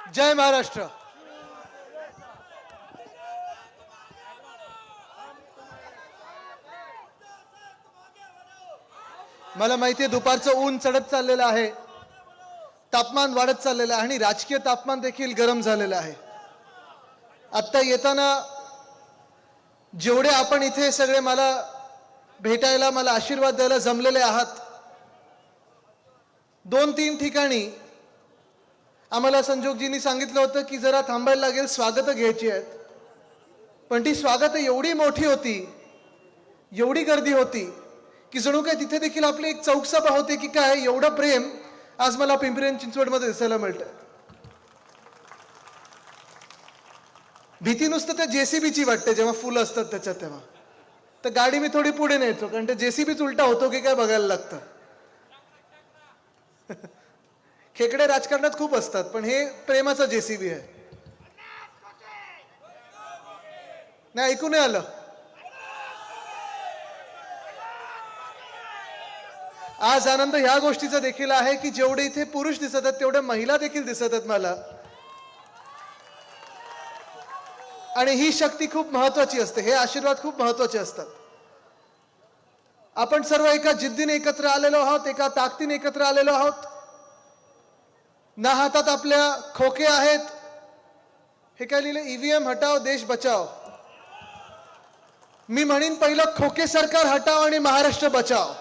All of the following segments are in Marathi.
जय महाराष्ट्र। मला माहिती आहे दुपारचं ऊन चढत चाललेलं आहे, तापमान वाढत चाललेलं आहे आणि राजकीय तापमान देखील गरम झालेलं आहे। आता येताना जेवढे आपण इथे सगळे मला भेटायला, मला आशीर्वाद द्यायला जमलेले आहात, 2-3 ठिकाणी आम्हाला संजोगजींनी सांगितलं होतं की जरा थांबायला लागेल, स्वागत घ्यायची आहेत। पण ती स्वागत एवढी मोठी होती, एवढी गर्दी होती की जणू काय तिथे देखील आपली एक चौकसभा होते की काय, एवढं प्रेम आज मला पिंपरी चिंचवडमध्ये दिसायला मिळतंय। भीती नुसतं त्या जेसीबीची वाटते जेव्हा फुलं असतात त्याच्यात, तेव्हा तर गाडी मी थोडी पुढे न्यायचो, कारण ते जेसीबीच उलटा होतो की काय बघायला लागतं। खेकडे राजकारणात खूप असतात, पण हे प्रेमाचा जेसीबी आहे। नाही ऐकू नाही आलं? आज आनंद ह्या गोष्टीचा देखील आहे की जेवढे इथे पुरुष दिसत आहेत तेवढे महिला देखील दिसत आहेत मला, आणि ही शक्ती खूप महत्वाची असते, हे आशीर्वाद खूप महत्वाचे असतात। आपण सर्व एका जिद्दीने एकत्र आलेलो आहोत, एका ताकदीने एकत्र आलेलो आहोत। ना हातात आपल्या खोके आहेत, हे काय लिहिले, ईव्हीएम हटाओ देश बचाओ। मी म्हणीन पहिलं खोके सरकार हटाओ आणि महाराष्ट्र बचाओ।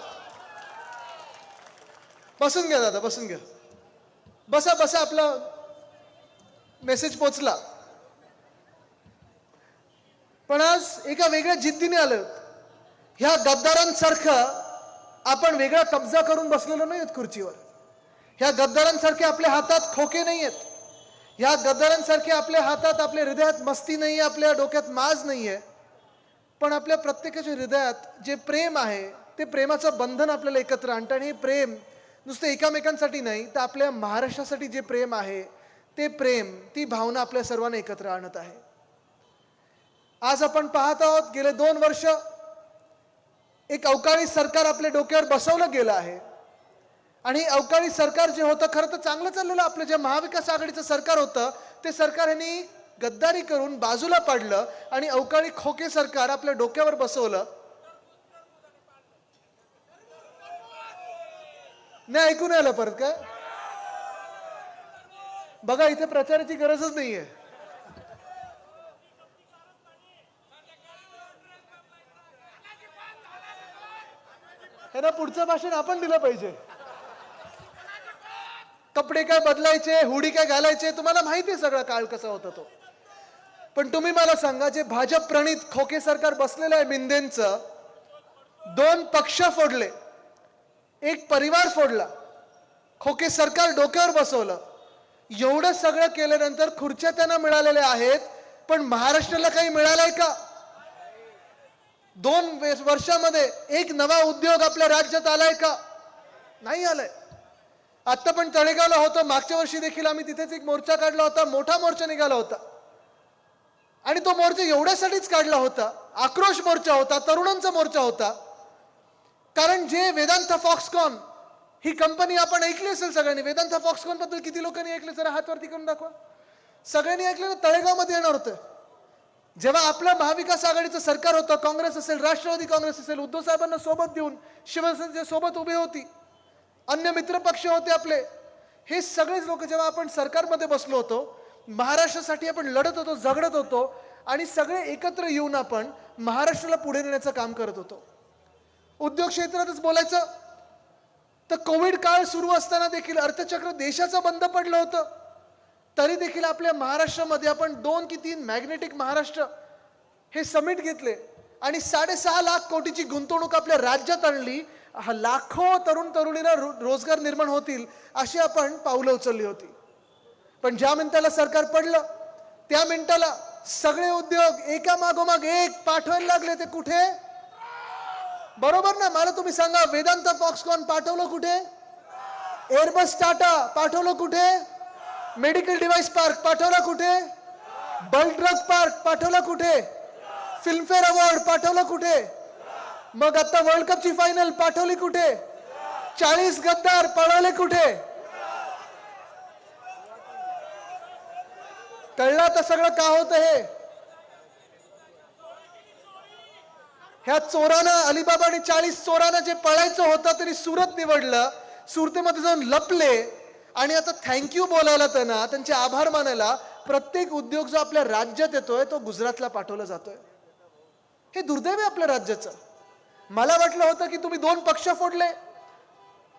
बसून घ्या दादा, बसून घ्या, बसा बसा, आपला मेसेज पोचला। पण आज एका वेगळ्या जिद्दीने आलं, ह्या गद्दारांसारखं आपण वेगळा कब्जा करून बसलेलो नाही आहेत खुर्चीवर। ह्या गद्दारांसारखे आपल्या हातात खोके नाही आहेत, ह्या गद्दारांसारखे आपल्या हातात, आपल्या हृदयात मस्ती नाही आहे, आपल्या डोक्यात माज नाही आहे, पण आपल्या प्रत्येकाच्या हृदयात जे प्रेम आहे ते प्रेमाचं बंधन आपल्याला एकत्र आणतं। आणि हे प्रेम नुसतं एकामेकांसाठी नाही, तर आपल्या महाराष्ट्रासाठी जे प्रेम आहे ते प्रेम, ती भावना आपल्या सर्वांना एकत्र आणत आहे। आज आपण पाहत आहोत, गेले 2 वर्ष एक अवकाळी सरकार आपल्या डोक्यावर बसवलं गेलं आहे, आणि अवकाळी सरकार जे होतं खरं तर चांगलं चाललेलं, आपलं जे महाविकास आघाडीचं सरकार होतं ते सरकार यांनी गद्दारी करून बाजूला पाडलं आणि अवकाळी खोके सरकार आपल्या डोक्यावर बसवलं। नाही ऐकून आलं परत काय? बघा इथे प्रचाराची गरजच नाहीये। ना पुढचं भाषण आपण दिलं पाहिजे। कपडे काय बदलायचे, हुडी काय घालायचे, तुम्हाला माहिती आहे सगळा काळ कसा होता तो। पण तुम्ही मला सांगा, जे भाजप प्रणित खोके सरकार बसलेलं आहे मिंदेंचं, 2 पक्ष फोडले, एक परिवार फोडला, खोके सरकार डोक्यावर बसवलं, एवढं सगळं केल्यानंतर खुर्च्या त्यांना मिळालेल्या आहेत, पण महाराष्ट्राला काही मिळालंय का? 2 वर्षामध्ये एक नवा उद्योग आपल्या राज्यात आलाय का? नाही आलाय। आता पण तळेगावला होतो, मागच्या वर्षी देखील आम्ही तिथेच एक मोर्चा काढला होता, मोठा मोर्चा निघाला होता, आणि तो मोर्चा एवढ्यासाठीच काढला होता, आक्रोश मोर्चा होता, तरुणांचा मोर्चा होता, कारण जे वेदांत फॉक्सकॉन ही कंपनी आपण ऐकली असेल सगळ्यांनी। वेदांत फॉक्सकॉन बद्दल किती लोकांनी ऐकलं, जरा हात वरती करून दाखवा। सगळ्यांनी ऐकलं ना, तळेगावमध्ये येणार होतं। जेव्हा आपलं महाविकास आघाडीचं सरकार होतं, काँग्रेस असेल, राष्ट्रवादी काँग्रेस असेल, उद्धव साहेबांना सोबत देऊन शिवसेनेच्या सोबत उभे होती, अन्य मित्र पक्ष होते आपले, हे सगळेच लोक जेव्हा आपण सरकारमध्ये बसलो होतो, महाराष्ट्रासाठी आपण लढत होतो, झगडत होतो, आणि सगळे एकत्र येऊन आपण महाराष्ट्राला पुढे नेण्याचं काम करत होतो। उद्योग क्षेत्रातच बोलायचं तर कोविड काळ सुरू असताना देखील अर्थचक्र देशाचं बंद पडलं होतं, तरी देखील आपल्या महाराष्ट्रामध्ये आपण 2 की 3 मॅग्नेटिक महाराष्ट्र हे समिट घेतले आणि 6.5 लाख कोटीची गुंतवणूक आपल्या राज्यात आणली। लाखो तरुण तरुणींना रोजगार निर्माण होतील अशी आपण पावलं उचलली होती। पण ज्या मिनिटाला सरकार पडलं त्या मिनिटाला सगळे उद्योग एका मागोमाग एक पाठवायला लागले। ते कुठे? बरोबर ना? मला तुम्ही सांगा, वेदांत फॉक्सकॉन पाठवलं कुठे? एअरबस टाटा पाठवलं कुठे? मेडिकल डिव्हाइस पार्क पाठवला कुठे? बल्क ड्रग पार्क पाठवला कुठे? फिल्मफेअर अवॉर्ड पाठवलं कुठे? मग आता वर्ल्ड कपची फायनल पाठवली कुठे? 40 गद्दार पळवले कुठे? कळलं आता सगळं का होतं हे? ह्या चोरानं, अलिबाबा आणि 40 चोरांना जे पळायचं होतं त्यांनी सुरत निवडलं, सुरतेमध्ये जाऊन लपले आणि आता थँक्यू बोलायला, त्यांना त्यांचे आभार मानायला प्रत्येक उद्योग जो आपल्या राज्यात येतोय तो गुजरातला पाठवला जातोय. हे दुर्दैव आहे आपल्या राज्याचं. मला वाटलं होतं की तुम्ही 2 पक्ष फोडले,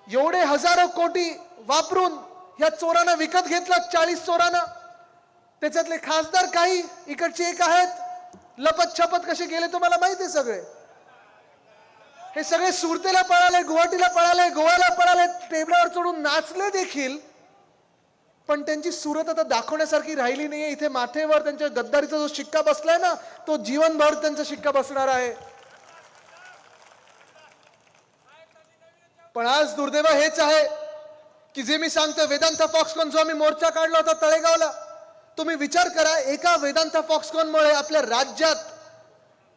एवढे हजारो कोटी वापरून ह्या चोरांना विकत घेतला, 40 चोरांना. त्याच्यातले खासदार काही इकडचे एक आहेत, लपत छपत कसे गेले तुम्हाला माहिती आहे सगळे. हे सगळे सुरतेला पळाले, गुवाहाटीला पळाले, गोव्याला पळाले, टेबलावर चढून नाचले देखील, पण त्यांची सुरत आता दाखवण्यासारखी राहिली नाहीये. इथे माथेवर त्यांच्या गद्दारीचा जो शिक्का बसलाय ना, तो जीवनभर त्यांचा शिक्का बसणार आहे. पण आज दुर्दैव हेच आहे की जे मी सांगतो, वेदांता फॉक्सकॉन जो आम्ही मोर्चा काढला होता तळेगावला, तुम्ही विचार करा, एका वेदांता फॉक्सकॉनमुळे आपल्या राज्यात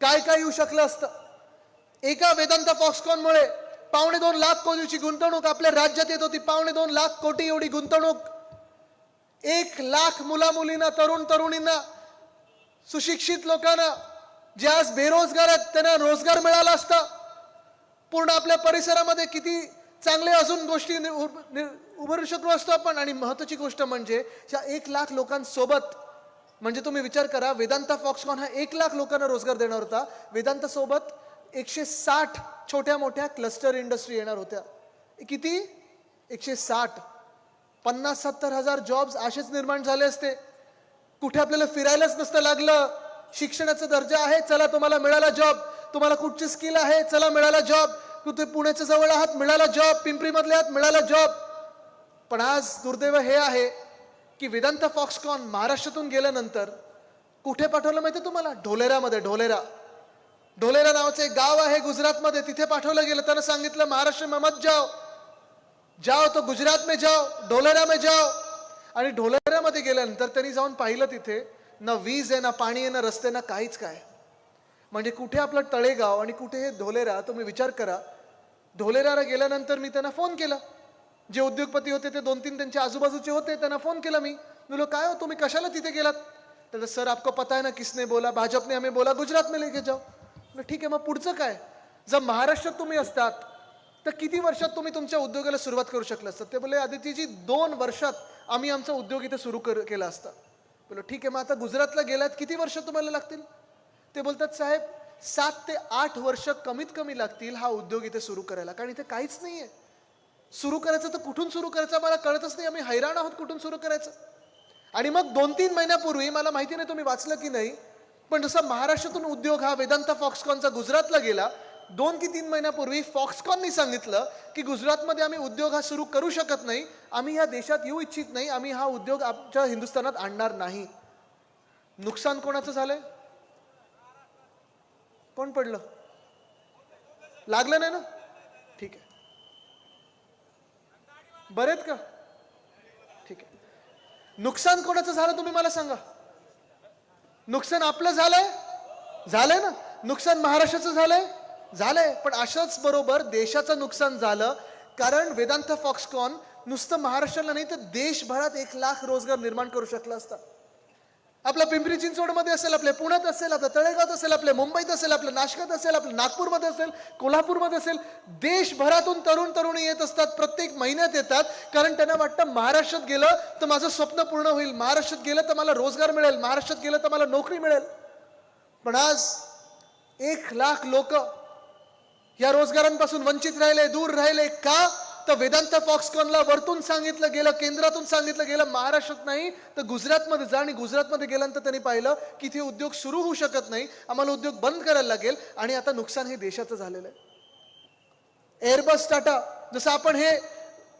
काय काय येऊ शकलं असतं. एका वेदांता फॉक्सकॉनमुळे 2.25 लाख कोटीची गुंतवणूक आपल्या राज्यात येत होती. 2.25 लाख कोटी एवढी गुंतवणूक. 1 लाख मुला मुलींना, तरुण तरुणींना, सुशिक्षित लोकांना जे आज बेरोजगार आहेत त्यांना रोजगार मिळाला असता. पूर्ण आपल्या परिसरामध्ये किती चांगले अजून गोष्टी उभारू शकलो असतो आपण. आणि महत्वाची गोष्ट म्हणजे या 1 लाख लोकांसोबत, म्हणजे तुम्ही विचार करा, वेदांता फॉक्सकॉन हा 1 लाख लोकांना रोजगार देणार होता. वेदांता सोबत 160 छोट्या मोठ्या क्लस्टर इंडस्ट्री येणार होत्या. किती? 160. 50-70 हजार जॉब्स असेच निर्माण झाले असते. कुठे आपल्याला फिरायलाच नसतं लागलं. शिक्षणाचा दर्जा आहे, चला तुम्हाला मिळाला जॉब. तुम्हाला कुठची स्किल आहे, चला मिळाला जॉब. कुठे पुण्याच्या जवळ आहात, मिळाला जॉब. पिंपरी मधले आहात, मिळाला जॉब. पण आज दुर्दैव हे आहे की वेदांता फॉक्सकॉन महाराष्ट्रातून गेल्यानंतर कुठे पाठवलं माहिती तुम्हाला? ढोलेरामध्ये. ढोलेरा नावाचं एक गाव आहे गुजरातमध्ये, तिथे पाठवलं गेलं. त्यानं सांगितलं महाराष्ट्र में मत जाओ, जाओ तो गुजरात में जाओ, ढोलेरा में जाओ. आणि ढोलेरामध्ये गेल्यानंतर त्यांनी जाऊन पाहिलं, तिथे ना वीज आहे, ना पाणी आहे, ना रस्ते, ना काहीच. काय म्हणजे कुठे आपलं तळेगाव आणि कुठे हे ढोलेरा. तुम्ही विचार करा. ढोलेराला गेल्यानंतर मी त्यांना फोन केला. जे उद्योगपती होते ते 2-3 त्यांच्या आजूबाजूचे होते, त्यांना फोन केला मी. बोलो काय हो, तुम्ही कशाला तिथे गेलात? तर सर आपको पता है ना किसने बोला? भाजपने हमें बोला गुजरात में लेके जाओ. ठीक आहे, मग पुढचं काय? जर महाराष्ट्रात तुम्ही असतात तर किती वर्षात तुम्ही तुमच्या उद्योगाला सुरुवात करू शकला असतात? ते बोले आदित्यजी 2 वर्षात आम्ही आमचा उद्योग इथे सुरू केला असता. बोलो ठीक आहे, मग आता गुजरातला गेलात, किती वर्ष तुम्हाला लागतील? ते बोलतात साहेब 7 ते 8 वर्ष कमीत कमी लागतील हा उद्योग इथे सुरू करायला, कारण इथे काहीच नाहीये. सुरू करायचं तर कुठून सुरू करायचं मला कळतच नाही. आम्ही हैराण आहोत कुठून सुरू करायचं. आणि मग 2-3 महिन्यापूर्वी, मला माहिती नाही तुम्ही वाचलं की नाही, पण जसा महाराष्ट्रातून उद्योग हा वेदांता फॉक्सकॉनचा गुजरातला गेला, 2 की 3 महिन्यापूर्वी फॉक्सकॉननी सांगितलं की गुजरातमध्ये आम्ही उद्योग हा सुरू करू शकत नाही, आम्ही या देशात येऊ इच्छित नाही, आम्ही हा उद्योग आमच्या हिंदुस्थानात आणणार नाही. नुकसान कोणाचं झालंय? कोण पडलं? लागलं नाही ना? ठीक आहे, बरेत का? ठीक आहे. नुकसान कोणाचं झालं तुम्ही मला सांगा. नुकसान आपलं झालंय ना? नुकसान महाराष्ट्राचं झालंय. पण अशाच बरोबर देशाचं नुकसान झालं, कारण वेदांता फॉक्सकॉन नुसतं महाराष्ट्राला नाही तर देशभरात 1 लाख रोजगार निर्माण करू शकला असता. आपल्या पिंपरी चिंचवडमध्ये असेल, आपल्या पुण्यात असेल, आपल्या तळेगावात असेल, आपल्या मुंबईत असेल, आपल्या नाशिकात असेल, आपल्या नागपूरमध्ये असेल, कोल्हापूरमध्ये असेल, देशभरातून तरुण तरुणी येत असतात. प्रत्येक महिन्यात येतात, कारण त्यांना वाटतं महाराष्ट्रात गेलं तर माझं स्वप्न पूर्ण होईल, महाराष्ट्रात गेलं तर मला रोजगार मिळेल, महाराष्ट्रात गेलं तर मला नोकरी मिळेल. पण आज 1 लाख लोक या रोजगारांपासून वंचित राहिले, दूर राहिले. का? तर वेदांता फॉक्सकॉनला वरतून सांगितलं गेलं, केंद्रातून सांगितलं गेलं महाराष्ट्रात नाही तर गुजरातमध्ये जा. आणि गुजरातमध्ये गेल्यानंतर त्यांनी पाहिलं की इथे उद्योग सुरू होऊ शकत नाही, आम्हाला उद्योग बंद करायला लागेल. आणि आता नुकसान हे देशाचं झालेलं आहे. एअरबस, टाटा, जसं आपण हे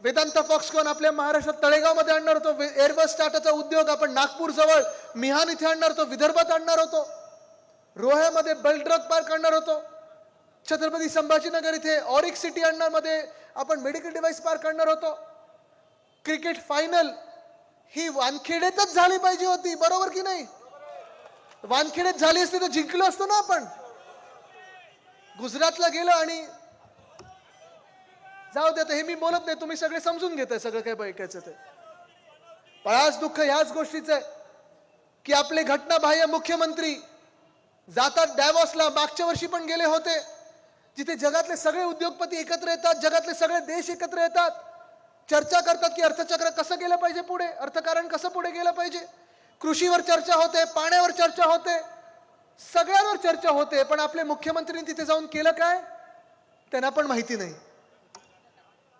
वेदांता फॉक्सकॉन आपल्या महाराष्ट्रात तळेगावमध्ये आणणार होतो, एअरबस टाटाचा उद्योग आपण नागपूर जवळ मिहान इथे आणणार होतो, विदर्भात आणणार होतो, रोह्यामध्ये बेल्ट ड्रग पार्क आणणार होतो, छत्रपती संभाजीनगर इथे ऑरिक सिटी आणणार मध्ये आपण मेडिकल डिव्हाइस पार्क आणणार होतो. क्रिकेट फायनल ही वानखेडेतच झाली पाहिजे होती, बरोबर की नाही? वानखेडेत झाली असती तर जिंकलो असतो ना आपण. गुजरातला गेलो आणि जाऊ दे, हे मी बोलत नाही, तुम्ही सगळे समजून घेताय सगळं काय ऐकायचं ते. पण आज दुःख ह्याच गोष्टीचं आहे की आपले घटनाबाह्य मुख्यमंत्री जातात डॅव्हॉसला, मागच्या वर्षी पण गेले होते, जिथे जगातले सगळे उद्योगपती एकत्र येतात, जगातले सगळे देश एकत्र येतात, चर्चा करतात की अर्थचक्र कसं गेलं पाहिजे पुढे, अर्थकारण कसं पुढे गेलं पाहिजे. कृषीवर चर्चा होते, पाण्यावर चर्चा होते, सगळ्यावर चर्चा होते. पण आपले मुख्यमंत्र्यांनी तिथे जाऊन केलं काय त्यांना पण माहिती नाही.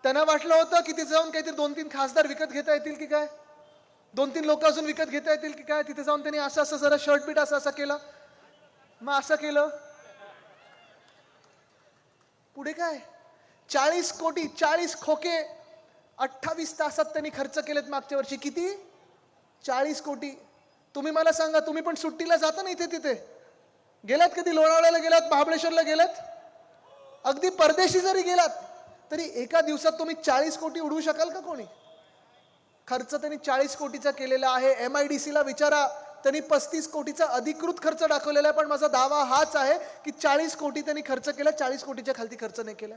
त्यांना वाटलं होतं की तिथे जाऊन काहीतरी 2-3 खासदार विकत घेता येतील की काय, 2-3 लोक अजून विकत घेता येतील की काय. तिथे जाऊन त्यांनी असं असं जरा शर्ट बीट असं असं केलं, मग असं केलं, पुढे काय 40 कोटी 40 खोके 28 तासात त्यांनी खर्च केलेत मागच्या वर्षी. किती? 40 कोटी. तुम्ही मला सांगा, तुम्ही पण सुट्टीला जाता ना इथे तिथे, गेलात कधी? लोणावळ्याला गेलात, महाबळेश्वरला गेलात, अगदी परदेशी जरी गेलात तरी एका दिवसात तुम्ही 40 कोटी उडवू शकाल का? कोणी? खर्च त्यांनी 40 कोटीचा केलेला आहे. MIDC ला विचारा, त्यांनी 35 कोटीचा अधिकृत खर्च दाखवलेला आहे. पण माझा दावा हाच आहे की 40 कोटी त्यांनी खर्च केला, 40 कोटीच्या खालती खर्च नाही केला.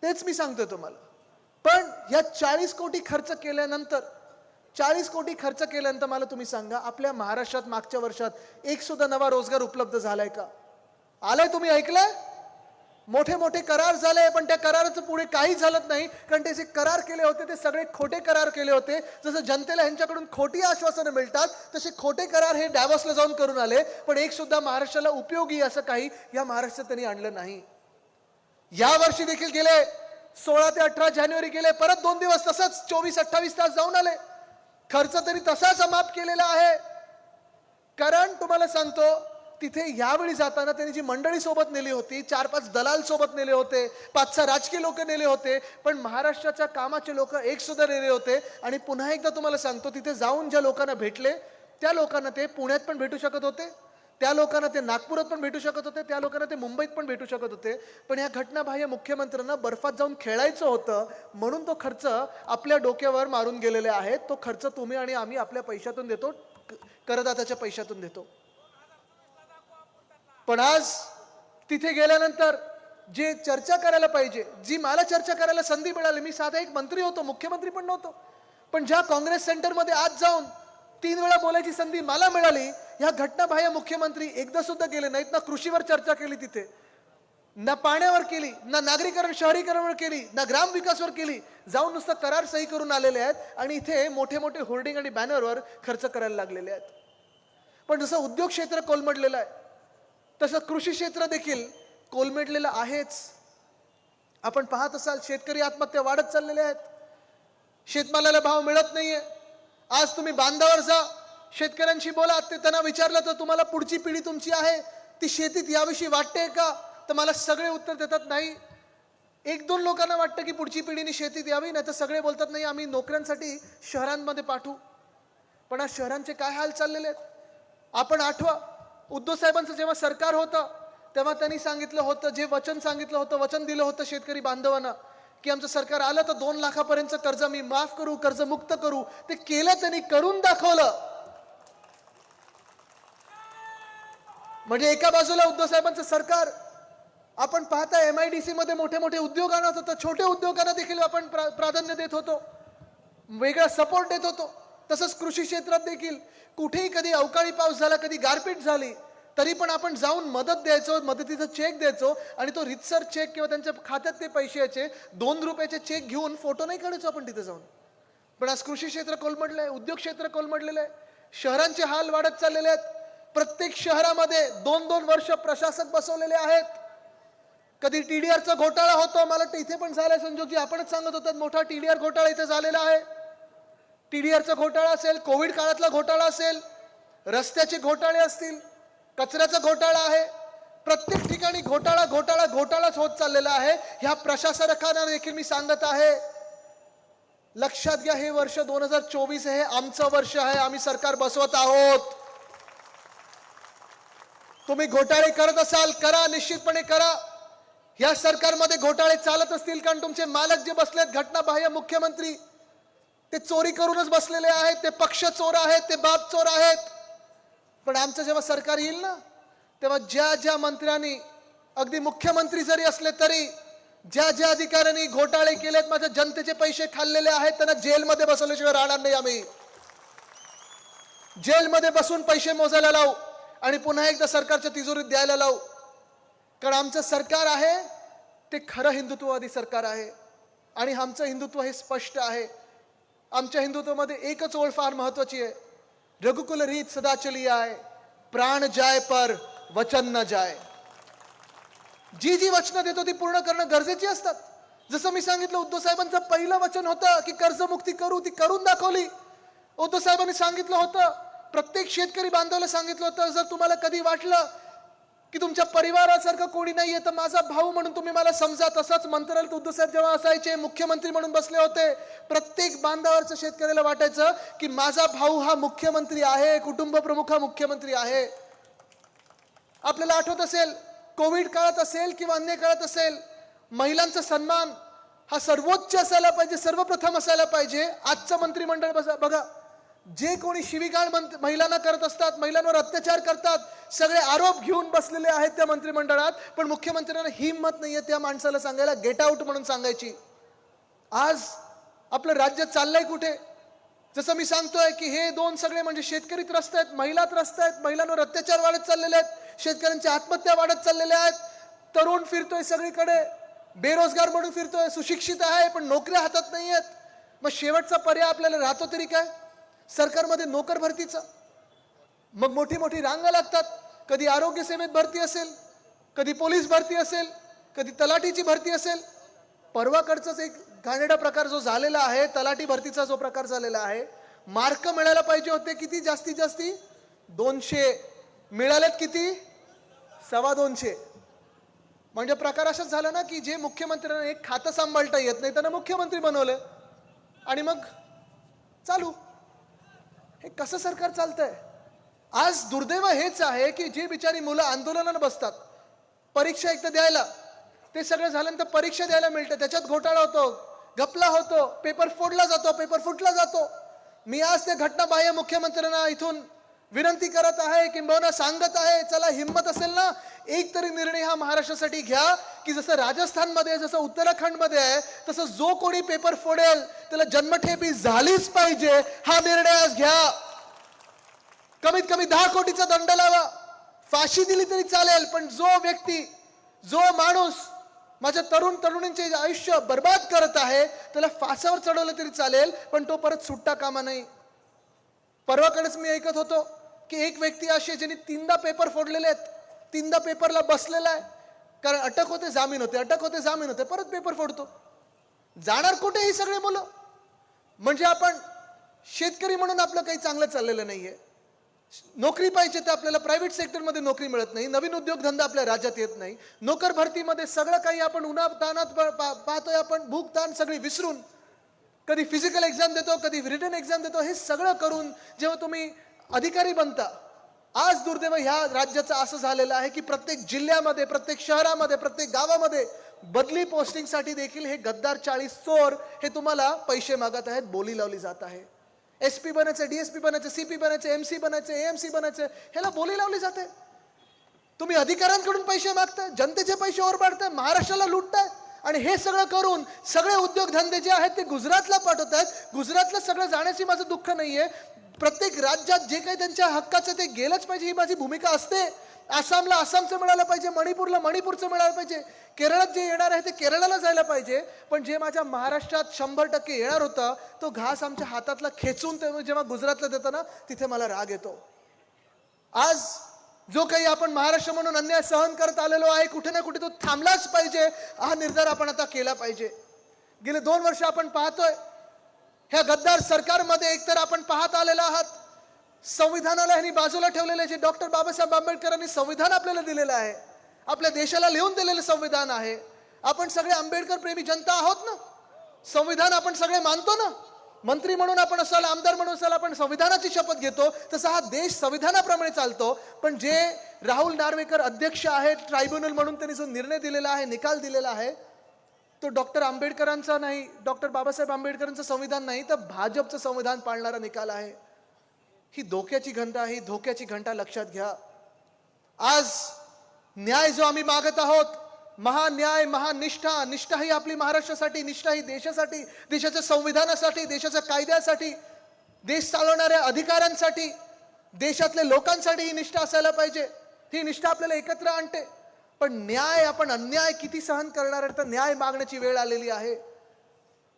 तेच मी सांगतोय तुम्हाला. पण या 40 कोटी खर्च केल्यानंतर 40 कोटी खर्च केल्यानंतर मला तुम्ही सांगा, आपल्या महाराष्ट्रात मागच्या वर्षात एक सुद्धा नवा रोजगार उपलब्ध झालाय का? आलाय? तुम्ही ऐकलंय? मोठे मोठे करार झाले, पण त्या कराराचं पुढे काही झालं नाही. कारण ते जे करार केले होते ते सगळे खोटे करार केले होते. जसं जनतेला ह्यांच्याकडून खोटी आश्वासनं मिळतात, तसे खोटे करार हे डॅव्हॉसला जाऊन करून आले. पण एक सुद्धा महाराष्ट्राला उपयोगी असं काही या महाराष्ट्रात त्यांनी आणलं नाही. या वर्षी देखील गेले 16 ते 18 जानेवारी गेले, परत 2 दिवस तसंच 24-28 तास जाऊन आले. खर्च तरी तसाच माफ केलेला आहे. कारण तुम्हाला सांगतो, तिथे यावेळी जाताना त्यांनी जी मंडळी सोबत नेली होती, 4-5 दलाल सोबत नेले होते, 5-6 राजकीय लोक नेले होते, पण महाराष्ट्राच्या कामाचे लोक एक सुद्धा नेले होते. आणि पुन्हा एकदा तुम्हाला सांगतो, तिथे जाऊन ज्या लोकांना भेटले त्या लोकांना ते पुण्यात पण भेटू शकत होते, त्या लोकांना ते नागपुरात पण भेटू शकत होते, त्या लोकांना ते मुंबईत पण भेटू शकत होते. पण या घटनाबाह्य मुख्यमंत्र्यांना बर्फात जाऊन खेळायचं होतं, म्हणून तो खर्च आपल्या डोक्यावर मारून गेलेले आहेत. तो खर्च तुम्ही आणि आम्ही आपल्या पैशातून देतो, करदात्याच्या पैशातून देतो. पण आज तिथे गेल्यानंतर जे चर्चा करायला पाहिजे, जी मला चर्चा करायला संधी मिळाली, मी साधा एक मंत्री होतो, मुख्यमंत्री पण नव्हतो, पण ज्या काँग्रेस सेंटरमध्ये आज जाऊन 3 वेळा बोलायची संधी मला मिळाली, ह्या घटनाबाह्य मुख्यमंत्री एकदा सुद्धा गेले नाहीत. ना कृषीवर चर्चा केली तिथे, ना पाण्यावर केली, ना नागरीकरण शहरीकरणावर केली, ना ग्रामविकासवर केली. जाऊन नुसतं करार सही करून आलेले आहेत आणि इथे मोठे मोठे होर्डिंग आणि बॅनरवर खर्च करायला लागलेले आहेत. पण जसं उद्योग क्षेत्र कोलमडलेलं आहे, तसं कृषी क्षेत्र देखील कोलमडलेलं आहेच. आपण पाहत असाल, शेतकरी आत्महत्या वाढत चाललेल्या आहेत, शेतमालाला भाव मिळत नाहीये. आज तुम्ही बांधावर जा, शेतकऱ्यांशी बोला, ते त्यांना विचारलं तर तुम्हाला पुढची पिढी तुमची आहे ती शेतीत याविषयी वाटते का, तर मला सगळे उत्तर देतात नाही. 1-2 लोकांना वाटतं की पुढची पिढीने शेतीत यावी, नाही तर सगळे बोलतात नाही आम्ही नोकऱ्यांसाठी शहरांमध्ये पाठवू. पण आज शहरांचे काय हाल चाललेले आहेत. आपण आठवा, उद्धव साहेबांचं जेव्हा सरकार होतं तेव्हा त्यांनी सांगितलं होतं, जे वचन सांगितलं होतं, वचन दिलं होतं शेतकरी बांधवांना की आमचं सरकार आलं तर 2 लाखापर्यंतचं कर्ज मी माफ करू, कर्जमुक्त करू. ते केलं, त्यांनी करून दाखवलं. म्हणजे एका बाजूला उद्धव साहेबांचं सरकार, आपण पाहता MIDC मध्ये मोठे मोठे उद्योग आणत होतं, छोटे उद्योगांना देखील आपण प्राधान्य देत होतो, वेगळा सपोर्ट देत होतो. तसंच कृषी क्षेत्रात देखील कुठेही कधी अवकाळी पाऊस झाला, कधी गारपीट झाली, तरी पण आपण जाऊन मदत द्यायचो, मदतीचा चेक द्यायचो आणि तो रितसर चेक किंवा त्यांच्या खात्यात ते पैसे यायचे, 2 रुपयाचे चेक घेऊन फोटो नाही काढायचो आपण तिथे जाऊन. पण आज कृषी क्षेत्र कोलमडलं आहे, उद्योग क्षेत्र कोलमडलेलं आहे, शहरांचे हाल वाढत चाललेले आहेत. प्रत्येक शहरामध्ये 2-2 वर्ष प्रशासक बसवलेले आहेत. कधी TDRचा घोटाळा होतो, मला वाटतं इथे पण झालाय संजोगजी, आपणच सांगत होतात मोठा TDR घोटाळा इथे झालेला आहे. TDRचा घोटाळा असेल, कोविड काळातला घोटाळा असेल, रस्त्याचे घोटाळे असतील, कचऱ्याचा घोटाळा आहे. प्रत्येक ठिकाणी घोटाळा घोटाळा घोटाळाच होत चाललेला आहे. ह्या प्रशासकांना देखील मी सांगत आहे, लक्षात घ्या, हे वर्ष 2024 हे आमचं वर्ष आहे. आम्ही सरकार बसवत आहोत. तुम्ही घोटाळे करत असाल, करा, निश्चितपणे करा. या सरकारमध्ये घोटाळे चालत असतील कारण तुमचे मालक जे बसलेत, घटनाबाह्य मुख्यमंत्री, ते चोरी करूनच बसलेले आहेत, ते पक्ष चोर आहेत, ते बाप चोर आहेत. पण आमचं जेव्हा सरकार येईल ना, तेव्हा ज्या ज्या मंत्र्यांनी, अगदी मुख्यमंत्री जरी असले तरी, ज्या ज्या अधिकाऱ्यांनी घोटाळे केलेत, माझ्या जनतेचे पैसे खाल्लेले आहेत, त्यांना जेलमध्ये बसवल्याशिवाय राहणार नाही आम्ही. जेलमध्ये बसून पैसे मोजायला लावू आणि पुन्हा एकदा सरकारच्या तिजोरीत द्यायला लावू. कारण आमचं सरकार आहे ते खरं हिंदुत्ववादी सरकार आहे आणि आमचं हिंदुत्व हे स्पष्ट आहे. आमच्या हिंदुत्वामध्ये एकच ओळ फार महत्वाची आहे. रघुकुल रीत सदा चली आए, प्राण जाय पर वचन न जाय. जी जी वचनं देतो ती पूर्ण करणं गरजेची असतात. जसं मी सांगितलं, उद्धव साहेबांचं पहिलं वचन होतं की कर्जमुक्ती करू, ती करून दाखवली. उद्धव साहेबांनी सांगितलं होतं, प्रत्येक शेतकरी बांधवाला सांगितलं होतं, जर तुम्हाला कधी वाटलं की तुमच्या परिवारासारखं कोणी नाहीये तर माझा भाऊ म्हणून तुम्ही मला समजा. तसंच मंत्रालयात उद्धव साहेब जेव्हा असायचे, मुख्यमंत्री म्हणून बसले होते, प्रत्येक बांधावरच्या शेतकऱ्याला वाटायचं की माझा भाऊ हा मुख्यमंत्री आहे, कुटुंब प्रमुख हा मुख्यमंत्री आहे. आपल्याला आठवत असेल, कोविड काळात असेल किंवा अन्य काळात असेल, महिलांचा सन्मान हा सर्वोच्च असायला पाहिजे, सर्वप्रथम असायला पाहिजे. आजचं मंत्रिमंडळ बघा, जे कोणी शिवीगाळ महिलांना करत असतात, महिलांवर अत्याचार करतात, सगळे आरोप घेऊन बसलेले आहेत त्या मंत्रिमंडळात. पण मुख्यमंत्र्यांना हिंमत नाहीये त्या माणसाला सांगायला गेट आउट म्हणून सांगायची. आज आपलं राज्य चाललंय कुठे? जसं मी सांगतोय की हे दोन सगळे म्हणजे शेतकरी त्रस्त आहेत, महिला त्रस्त आहेत, महिलांवर अत्याचार वाढत चाललेले आहेत, शेतकऱ्यांच्या आत्महत्या वाढत चाललेल्या आहेत, तरुण फिरतोय सगळीकडे, बेरोजगार म्हणून फिरतोय, सुशिक्षित आहे पण नोकऱ्या हातात नाही आहेत. मग शेवटचा पर्याय आपल्याला राहतो तरी काय? सरकारमध्ये नोकर भरतीचा. मग मोठी मोठी रांगा लागतात. कधी आरोग्य सेवेत भरती असेल, कधी पोलीस भरती असेल, कधी तलाठीची भरती असेल. परवाकडचाच एक घाणेरडा प्रकार जो झालेला आहे, तलाठी भरतीचा जो प्रकार झालेला आहे, मार्क मिळायला पाहिजे होते किती? जास्तीत जास्ती 200, मिळालेत किती? 225. म्हणजे प्रकार असाच झाला ना की जे मुख्यमंत्र्यांना एक खातं सांभाळता येत नाही त्यांना मुख्यमंत्री बनवलं आणि मग चालू. हे कसं सरकार चालतंय? आज दुर्दैव हेच आहे की जे बिचारी मुलं आंदोलनाला बसतात परीक्षा एकदा द्यायला, ते सगळं झाल्यानंतर परीक्षा द्यायला मिळतं, त्याच्यात घोटाळा होतो, घपला होतो, पेपर फोडला जातो, पेपर फुटला जातो. मी आज ते घटनाबाह्य मुख्यमंत्र्यांना इथून विनंती करत आहे, किंबहुना सांगत आहे, चला हिम्मत असेल ना, एक तरी निर्णय हा महाराष्ट्रासाठी घ्या की जसं राजस्थानमध्ये, जसं उत्तराखंडमध्ये आहे, तसं जो कोणी पेपर फोडेल त्याला जन्मठेपी झालीच पाहिजे, हा निर्णय आज घ्या. कमीत कमी 10 कोटीचा दंड लावा, फाशी दिली तरी चालेल, पण जो व्यक्ती, जो माणूस माझ्या तरुण तरुणींचे आयुष्य बर्बाद करत आहे त्याला फासावर चढवलं तरी चालेल, पण तो परत सुट्टा कामा नाही. परवाकडेच मी ऐकत होतो की एक व्यक्ती अशी ज्यांनी 3दा पेपर फोडलेले आहेत, 3दा पेपरला बसलेला आहे, कारण अटक होते जामीन होते, अटक होते जामीन होते, परत पेपर फोडतो. जाणार कुठे ही सगळे मुलं? म्हणजे आपण शेतकरी म्हणून आपलं काही चांगलं चाललेलं नाहीये. नोकरी पाहिजे तर आपल्याला प्रायव्हेट सेक्टरमध्ये नोकरी मिळत नाही, नवीन उद्योगधंदा आपल्या राज्यात येत नाही, नोकर भरतीमध्ये सगळं काही आपण उन्हातानात पाहतोय, आपण भूक ताण सगळी विसरून कधी फिजिकल एक्झाम देतो, कधी रिटन एक्झाम देतो, हे सगळं करून जेव्हा तुम्ही अधिकारी बनता, आज दुर्दैव ह्या राज्याचं असं झालेलं आहे की प्रत्येक जिल्ह्यामध्ये, प्रत्येक शहरामध्ये, प्रत्येक गावामध्ये बदली पोस्टिंगसाठी देखील हे गद्दार 40 चोर हे तुम्हाला पैसे मागत आहेत, बोली लावली जात आहे. SP बनायचं, DSP बनायचं, CP बनायचं, MC बनायचं, AMC बनायचं, ह्याला बोली लावली जाते. तुम्ही अधिकाऱ्यांकडून पैसे मागताय, जनतेचे पैसे ओरबाडताय, महाराष्ट्राला लुटताय आणि हे सगळं करून सगळे उद्योगधंदे जे आहेत ते गुजरातला पाठवतात. गुजरातला सगळं जाण्याची माझं दुःख नाहीये, प्रत्येक राज्यात जे काही त्यांच्या हक्काचं ते गेलंच पाहिजे, ही माझी भूमिका असते. आसामला आसामचं मिळालं पाहिजे, मणिपूरला मणिपूरचं मिळालं पाहिजे, केरळात जे येणार आहे ते केरळाला जायला पाहिजे. पण जे माझ्या महाराष्ट्रात 100% येणार होता तो घास आमच्या हातातला खेचून जेव्हा गुजरातला देताना तिथे मला राग येतो. आज जो काही आपण महाराष्ट्र म्हणून अन्याय सहन करत आलेलो आहे, कुठे ना कुठे तो थांबलाच पाहिजे, हा निर्धार आपण आता केला पाहिजे. गेले 2 वर्ष आपण पाहतोय ह्या गद्दार सरकारमध्ये एकतर आपण पाहत आलेलो आहात, संविधानाला ह्यांनी बाजूला ठेवलेलं आहे. जे डॉक्टर बाबासाहेब आंबेडकरांनी संविधान आपल्याला दिलेलं आहे, आपल्या देशाला लिहून दिलेलं संविधान आहे. आपण सगळे आंबेडकर प्रेमी जनता आहोत ना, संविधान आपण सगळे मानतो ना. मंत्री म्हणून आपण असाल, आमदार म्हणून असाल, आपण संविधानाची शपथ घेतो, तसा हा देश संविधानाप्रमाणे चालतो. पण जे राहुल नार्वेकर अध्यक्ष आहेत ट्रायब्युनल म्हणून, त्यांनी जो निर्णय दिलेला आहे, निकाल दिलेला आहे, तो डॉक्टर आंबेडकरांचा नाही, डॉक्टर बाबासाहेब आंबेडकरांचं संविधान नाही, तर भाजपचं संविधान पाळणारा निकाल आहे. ही धोक्याची घंटा, ही धोक्याची घंटा लक्षात घ्या. आज न्याय जो आम्ही मागत आहोत, महान्याय, महानिष्ठा, निष्ठा ही आपली महाराष्ट्रासाठी, निष्ठा ही देशासाठी, देशाच्या संविधानासाठी, देशाच्या कायद्यासाठी, देश चालवणाऱ्या अधिकाऱ्यांसाठी, देशातल्या लोकांसाठी ही निष्ठा असायला पाहिजे. ही निष्ठा आपल्याला एकत्र आणते. पण न्याय, आपण अन्याय किती सहन करणार आहे? तर न्याय मागण्याची वेळ आलेली आहे.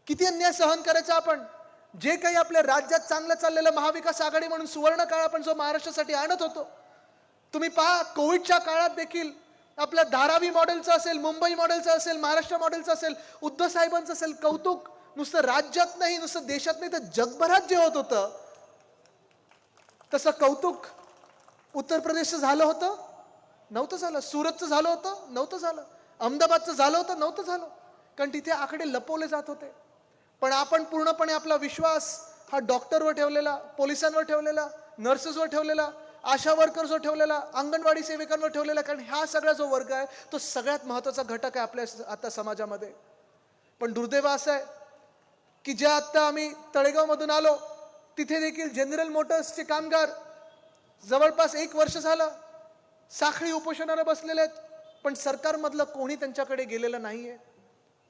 किती अन्याय सहन करायचा आपण? जे काही आपल्या राज्यात चांगलं चाललेलं महाविकास आघाडी म्हणून सुवर्ण काळ आपण जो महाराष्ट्रासाठी आणत होतो, तुम्ही पहा कोविडच्या काळात देखील आपल्या धारावी मॉडेलचं असेल, मुंबई मॉडेलचं असेल, महाराष्ट्र मॉडेलचं असेल, उद्धव साहेबांचं असेल, कौतुक नुसतं राज्यात नाही, नुसतं देशात नाही, तर जगभरात जे होत होतं तसं कौतुक उत्तर प्रदेशचं झालं होतं? नव्हतं झालं. सुरतचं झालं होतं? नव्हतं झालं. अहमदाबादचं झालं होतं? नव्हतं झालं. कारण तिथे आकडे लपवले जात होते. पण आपण पूर्णपणे आपला विश्वास हा डॉक्टरवर ठेवलेला, पोलिसांवर ठेवलेला, नर्सेसवर ठेवलेला, आशा वर्कर्सवर ठेवलेला, अंगणवाडी सेविकांवर ठेवलेला. कारण हा सगळा जो वर्ग आहे तो सगळ्यात महत्त्वाचा घटक आहे आपल्या आता समाजामध्ये. पण दुर्दैव असं आहे की ज्या आता आम्ही तळेगावमधून आलो तिथे देखील जनरल मोटर्सचे कामगार जवळपास 1 वर्ष झालं साखळी उपोषणाला बसलेले आहेत. पण सरकारमधलं कोणी त्यांच्याकडे गेलेलं नाहीये.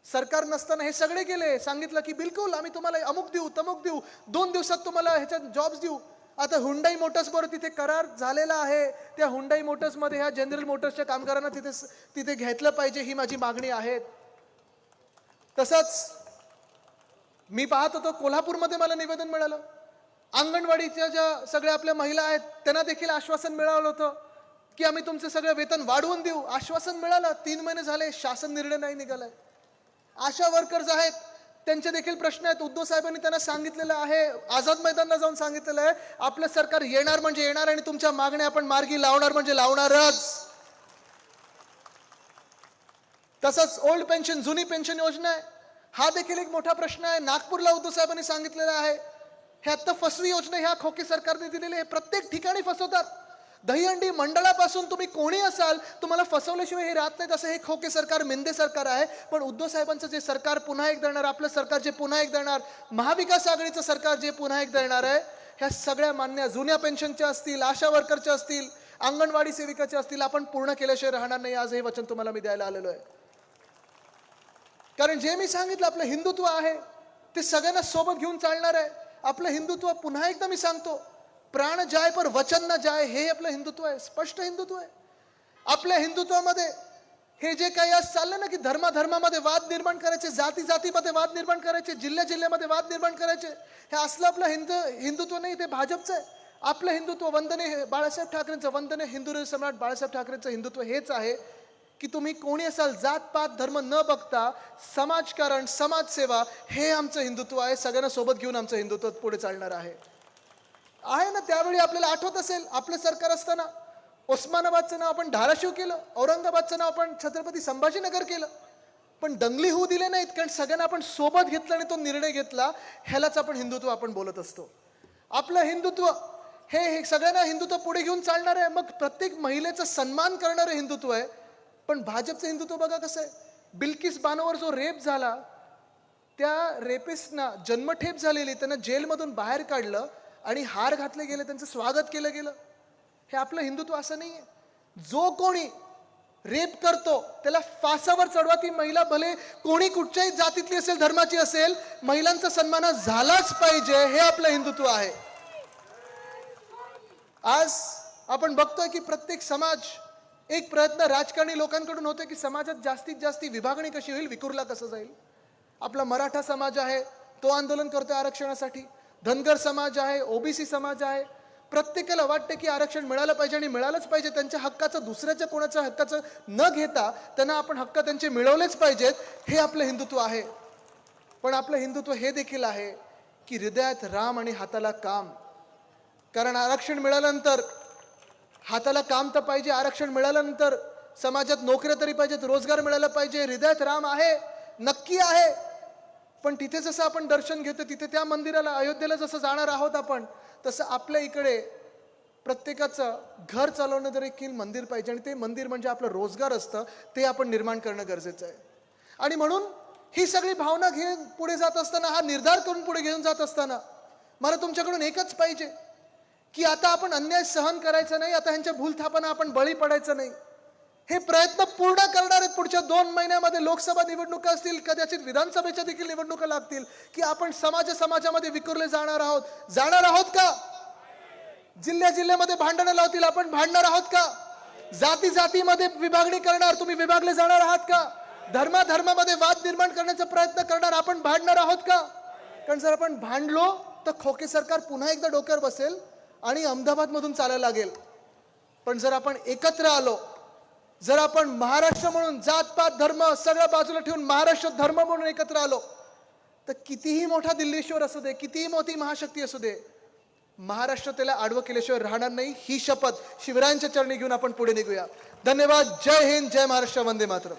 सरकार नसताना हे सगळे गेले, सांगितलं की बिलकुल आम्ही तुम्हाला अमुक देऊ, तमुक देऊ, 2 दिवसात तुम्हाला ह्याच्यात जॉब्स देऊ. आता हुंडाई मोटर्स बरोबर तिथे करार झालेला आहे. त्या हुंडाई मोटर्स मध्ये ह्या जनरल मोटर्सच्या कामगारांना तिथे घेतलं पाहिजे, ही माझी मागणी आहे. तसंच मी पाहत होतो कोल्हापूरमध्ये मला निवेदन मिळालं, अंगणवाडीच्या ज्या सगळ्या आपल्या महिला आहेत त्यांना देखील आश्वासन मिळालं होतं की आम्ही तुमचे सगळे वेतन वाढवून देऊ. आश्वासन मिळालं. 3 महिने झाले, शासन निर्णय नाही निघालाय. आशा वर्कर्स आहेत, त्यांचे देखील प्रश्न आहेत. उद्धव साहेबांनी त्यांना सांगितलेलं आहे, आझाद मैदानला जाऊन सांगितलेलं आहे, आपलं सरकार येणार म्हणजे येणार आणि तुमच्या मागण्या आपण मार्गी लावणार म्हणजे लावणारच. तसंच ओल्ड पेन्शन, जुनी पेन्शन योजना आहे, हा देखील एक मोठा प्रश्न आहे. नागपूरला उद्धव साहेबांनी सांगितलेलं आहे, हे आता फसवी योजना ह्या खोके सरकारने दिलेली आहे. प्रत्येक ठिकाणी फसवतात. दहीहंडी मंडळापासून तुम्ही कोणी असाल, तुम्हाला फसवल्याशिवाय हे राहत नाहीत. असं हे खोके सरकार, मेंदे सरकार आहे. पण उद्धव साहेबांचं जे सरकार पुन्हा एकदा येणार, आपलं सरकार जे पुन्हा एकदा येणार, महाविकास आघाडीचं सरकार जे पुन्हा एकदा येणार आहे, ह्या सगळ्या मान्य जुन्या पेन्शनच्या असतील, आशा वर्करच्या असतील, अंगणवाडी सेविकाच्या असतील, आपण पूर्ण केल्याशिवाय राहणार नाही. आज हे वचन तुम्हाला मी द्यायला आलेलो आहे. कारण जे मी सांगितलं आपलं हिंदुत्व आहे ते सगळ्यांना सोबत घेऊन चालणार आहे. आपलं हिंदुत्व पुन्हा एकदा मी सांगतो, प्राण जाय पर वचन न जाय, हे आपलं हिंदुत्व आहे. स्पष्ट हिंदुत्व आहे. आपल्या हिंदुत्वामध्ये हे जे काही आज चाललं ना की धर्मामध्ये वाद निर्माण करायचे, जातीमध्ये वाद निर्माण करायचे, जिल्ह्यामध्ये वाद निर्माण करायचे, हे असलं आपलं हिंदुत्व नाही, ते भाजपचं आहे. आपलं हिंदुत्व वंदने बाळासाहेब ठाकरेंचं, वंदने हिंदू सम्राट बाळासाहेब ठाकरेंचं हिंदुत्व हेच आहे की तुम्ही कोणी असाल, जातपात धर्म न बघता समाजकारण, समाजसेवा, हे आमचं हिंदुत्व आहे. सगळ्यांना सोबत घेऊन आमचं हिंदुत्व पुढे चालणार आहे ना. त्यावेळी आपल्याला आठवत असेल, आपलं सरकार असताना उस्मानाबादचं नाव आपण धाराशिव केलं, औरंगाबादचं नाव आपण छत्रपती संभाजीनगर केलं. पण दंगली होऊ दिले नाहीत, कारण सगळ्यांना आपण सोबत घेतलं आणि तो निर्णय घेतला. ह्यालाच आपण हिंदुत्व आपण बोलत असतो. आपलं हिंदुत्व हे सगळ्यांना हिंदुत्व पुढे घेऊन चालणार आहे. मग प्रत्येक महिलेचा सन्मान करणारं हिंदुत्व आहे. पण भाजपचं हिंदुत्व बघा कसं आहे. बिल्किस बानोवर जो रेप झाला, त्या रेपिस्टना जन्मठेप झालेली, त्यांना जेलमधून बाहेर काढलं आणि हार घातले गेले, त्यांचं स्वागत केलं गेलं. हे आपलं हिंदुत्व असं नाहीये. जो कोणी रेप करतो त्याला फासावर चढवा. ती महिला भले कोणी कुठच्याही जातीतली असेल, धर्माची असेल, महिलांचा सन्मान झालाच पाहिजे. हे आपलं हिंदुत्व आहे. आज आपण बघतोय की प्रत्येक समाज, एक प्रयत्न राजकारणी लोकांकडून होते की समाजात जास्तीत जास्त विभागणी कशी होईल, विखुरला कसं जाईल. आपला मराठा समाज आहे, तो आंदोलन करतोय आरक्षणासाठी. धनगर समाज आहे, ओबीसी समाज आहे. प्रत्येकाला वाटतं की आरक्षण मिळालं पाहिजे आणि मिळालंच पाहिजे. त्यांच्या हक्काचं, दुसऱ्याच्या कोणाच्या हक्काचं न घेता त्यांना आपण हक्क त्यांचे मिळवलेच पाहिजेत. हे आपलं हिंदुत्व आहे. पण आपलं हिंदुत्व हे देखील आहे की हृदयात राम आणि हाताला काम. कारण आरक्षण मिळाल्यानंतर हाताला काम तर पाहिजे, आरक्षण मिळाल्यानंतर समाजात नोकऱ्या तरी पाहिजेत, रोजगार मिळाला पाहिजे. हृदयात राम आहे, नक्की आहे. पण तिथे जसं आपण दर्शन घेतो, तिथे त्या मंदिराला, अयोध्येला जसं जाणार आहोत आपण, तसं आपल्या इकडे प्रत्येकाचं घर चालवणं देखील मंदिर पाहिजे. आणि ते मंदिर म्हणजे आपलं रोजगार असतं, ते आपण निर्माण करणं गरजेचं आहे. आणि म्हणून ही सगळी भावना घेऊन पुढे जात असताना, हा निर्धार करून पुढे घेऊन जात असताना मला तुमच्याकडून एकच पाहिजे की आता आपण अन्याय सहन करायचा नाही. आता ह्यांच्या भूलथापांना आपण बळी पडायचं नाही. हे प्रयत्न पूर्ण करणार आहेत. पुढच्या 2 महिन्यामध्ये लोकसभा निवडणुका असतील, कदाचित विधानसभेच्या देखील निवडणुका लागतील, की आपण समाजामध्ये विखुरले जाणार आहोत का? जिल्ह्यामध्ये भांडणं लावतील, आपण भांडणार आहोत का? जाती जातीमध्ये विभागणी करणार, तुम्ही विभागले जाणार आहात का? धर्मामध्ये वाद निर्माण करण्याचा प्रयत्न करणार, आपण भांडणार आहोत का? कारण जर आपण भांडलो तर खोके सरकार पुन्हा एकदा डोक्यावर बसेल आणि अहमदाबाद मधून चालायला लागेल. पण जर आपण एकत्र आलो, जर आपण महाराष्ट्र म्हणून जातपात धर्म सगळं बाजूला ठेवून महाराष्ट्र धर्म म्हणून एकत्र आलो, तर कितीही मोठा दिल्लीश्वर असू दे, कितीही मोठी महाशक्ती असू दे, महाराष्ट्र त्याला आडवं केल्याशिवाय राहणार नाही. ही शपथ शिवरायांच्या चरणी घेऊन आपण पुढे निघूया. धन्यवाद. जय हिंद, जय महाराष्ट्र, वंदे मातरम.